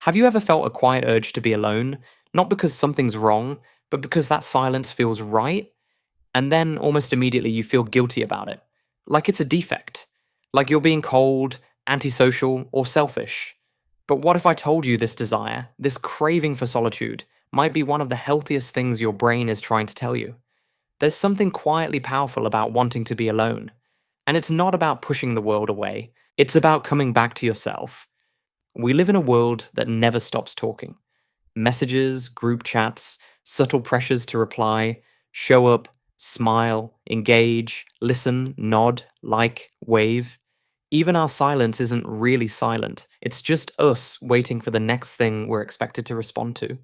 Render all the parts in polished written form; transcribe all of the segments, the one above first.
Have you ever felt a quiet urge to be alone, not because something's wrong, but because that silence feels right? And then almost immediately you feel guilty about it. Like it's a defect. Like you're being cold, antisocial, or selfish. But what if I told you this desire, this craving for solitude, might be one of the healthiest things your brain is trying to tell you? There's something quietly powerful about wanting to be alone. And it's not about pushing the world away, it's about coming back to yourself. We live in a world that never stops talking. Messages, group chats, subtle pressures to reply, show up, smile, engage, listen, nod, like, wave. Even our silence isn't really silent. It's just us waiting for the next thing we're expected to respond to.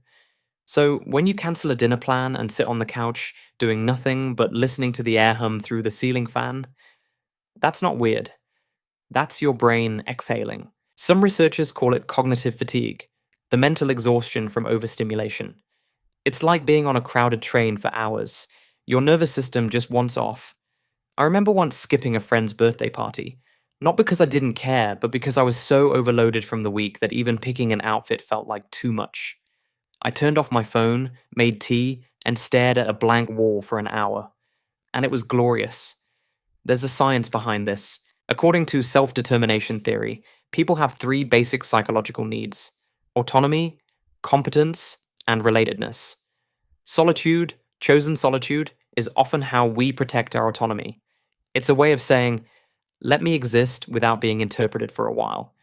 So, when you cancel a dinner plan and sit on the couch doing nothing but listening to the air hum through the ceiling fan, that's not weird. That's your brain exhaling. Some researchers call it cognitive fatigue, the mental exhaustion from overstimulation. It's like being on a crowded train for hours. Your nervous system just wants off. I remember once skipping a friend's birthday party, not because I didn't care, but because I was so overloaded from the week that even picking an outfit felt like too much. I turned off my phone, made tea, and stared at a blank wall for an hour. And it was glorious. There's a science behind this. According to self-determination theory, people have three basic psychological needs: autonomy, competence, and relatedness. Solitude, chosen solitude, is often how we protect our autonomy. It's a way of saying, let me exist without being interpreted for a while.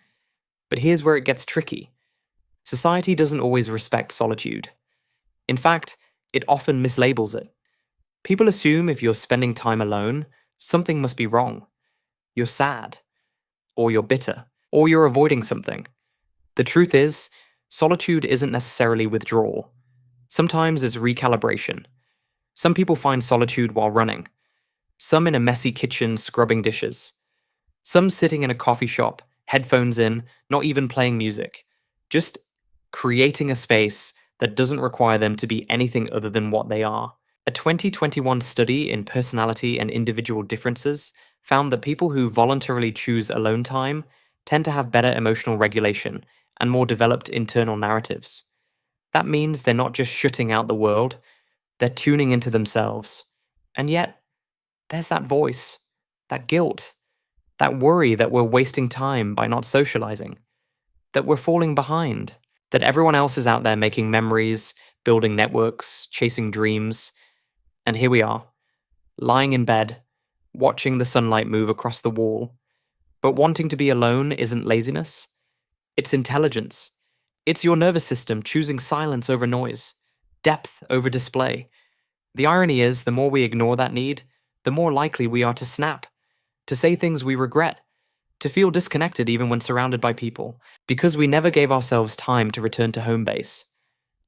But here's where it gets tricky. Society doesn't always respect solitude. In fact, it often mislabels it. People assume if you're spending time alone, something must be wrong. You're sad, or you're bitter, or you're avoiding something. The truth is, solitude isn't necessarily withdrawal. Sometimes it's recalibration. Some people find solitude while running. Some in a messy kitchen scrubbing dishes. Some sitting in a coffee shop, headphones in, not even playing music. Just creating a space that doesn't require them to be anything other than what they are. A 2021 study in personality and individual differences found that people who voluntarily choose alone time tend to have better emotional regulation and more developed internal narratives. That means they're not just shutting out the world, they're tuning into themselves. And yet, there's that voice, that guilt, that worry that we're wasting time by not socializing, that we're falling behind, that everyone else is out there making memories, building networks, chasing dreams. And here we are, lying in bed, watching the sunlight move across the wall. But wanting to be alone isn't laziness, it's intelligence. It's your nervous system choosing silence over noise, depth over display. The irony is, the more we ignore that need, the more likely we are to snap, to say things we regret, to feel disconnected even when surrounded by people, because we never gave ourselves time to return to home base.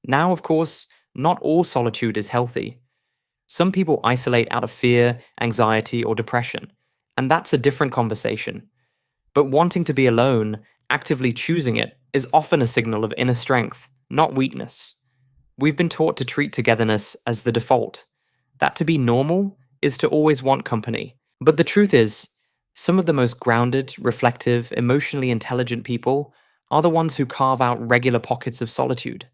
Now, of course, not all solitude is healthy. Some people isolate out of fear, anxiety, or depression, and that's a different conversation. But wanting to be alone, actively choosing it, is often a signal of inner strength, not weakness. We've been taught to treat togetherness as the default, that to be normal is to always want company. But the truth is, some of the most grounded, reflective, emotionally intelligent people are the ones who carve out regular pockets of solitude.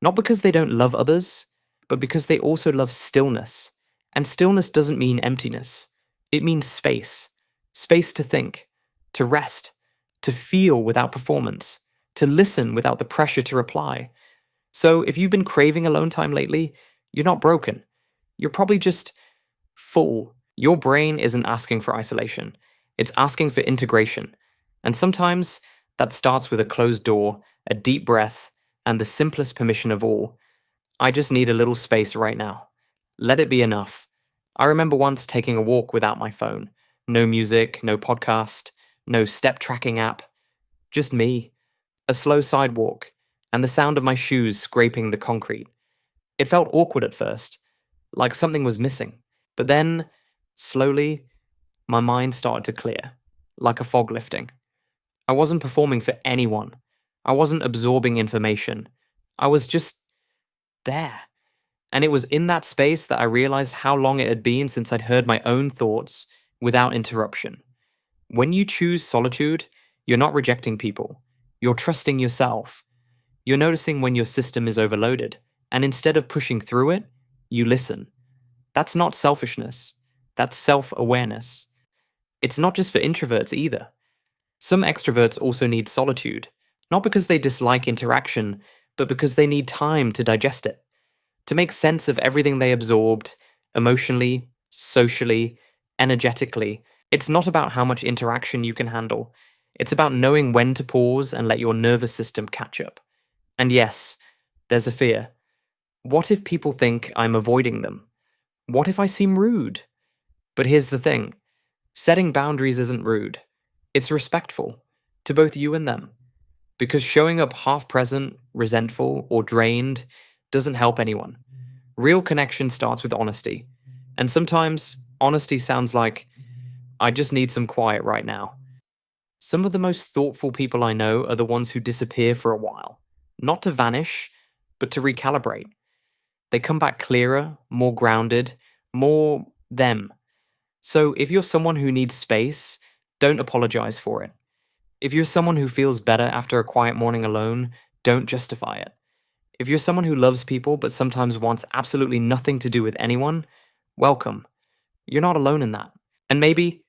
Not because they don't love others, but because they also love stillness. And stillness doesn't mean emptiness. It means space. Space to think, to rest, to feel without performance, to listen without the pressure to reply. So if you've been craving alone time lately, you're not broken. You're probably just full. Your brain isn't asking for isolation. It's asking for integration. And sometimes that starts with a closed door, a deep breath, and the simplest permission of all. I just need a little space right now. Let it be enough. I remember once taking a walk without my phone. No music, no podcast, no step tracking app. Just me. A slow sidewalk, and the sound of my shoes scraping the concrete. It felt awkward at first, like something was missing. But then, slowly, my mind started to clear, like a fog lifting. I wasn't performing for anyone. I wasn't absorbing information. I was just there. And it was in that space that I realized how long it had been since I'd heard my own thoughts without interruption. When you choose solitude, you're not rejecting people. You're trusting yourself. You're noticing when your system is overloaded, and instead of pushing through it, you listen. That's not selfishness, that's self awareness. It's not just for introverts either. Some extroverts also need solitude, not because they dislike interaction, but because they need time to digest it, to make sense of everything they absorbed emotionally, socially, energetically. It's not about how much interaction you can handle. It's about knowing when to pause and let your nervous system catch up. And yes, there's a fear. What if people think I'm avoiding them? What if I seem rude? But here's the thing, setting boundaries isn't rude, it's respectful to both you and them. Because showing up half present, resentful, or drained doesn't help anyone. Real connection starts with honesty. And sometimes, honesty sounds like, I just need some quiet right now. Some of the most thoughtful people I know are the ones who disappear for a while. Not to vanish, but to recalibrate. They come back clearer, more grounded, more them. So if you're someone who needs space, don't apologize for it. If you're someone who feels better after a quiet morning alone, don't justify it. If you're someone who loves people but sometimes wants absolutely nothing to do with anyone, welcome. You're not alone in that. And maybe,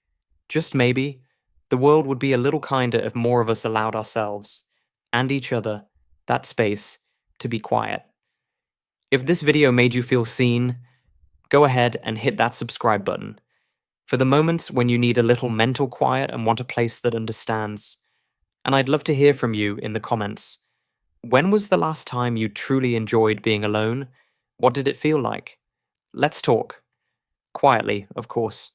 just maybe, the world would be a little kinder if more of us allowed ourselves and each other that space to be quiet. If this video made you feel seen, go ahead and hit that subscribe button. For the moments when you need a little mental quiet and want a place that understands. And I'd love to hear from you in the comments. When was the last time you truly enjoyed being alone? What did it feel like? Let's talk. Quietly, of course.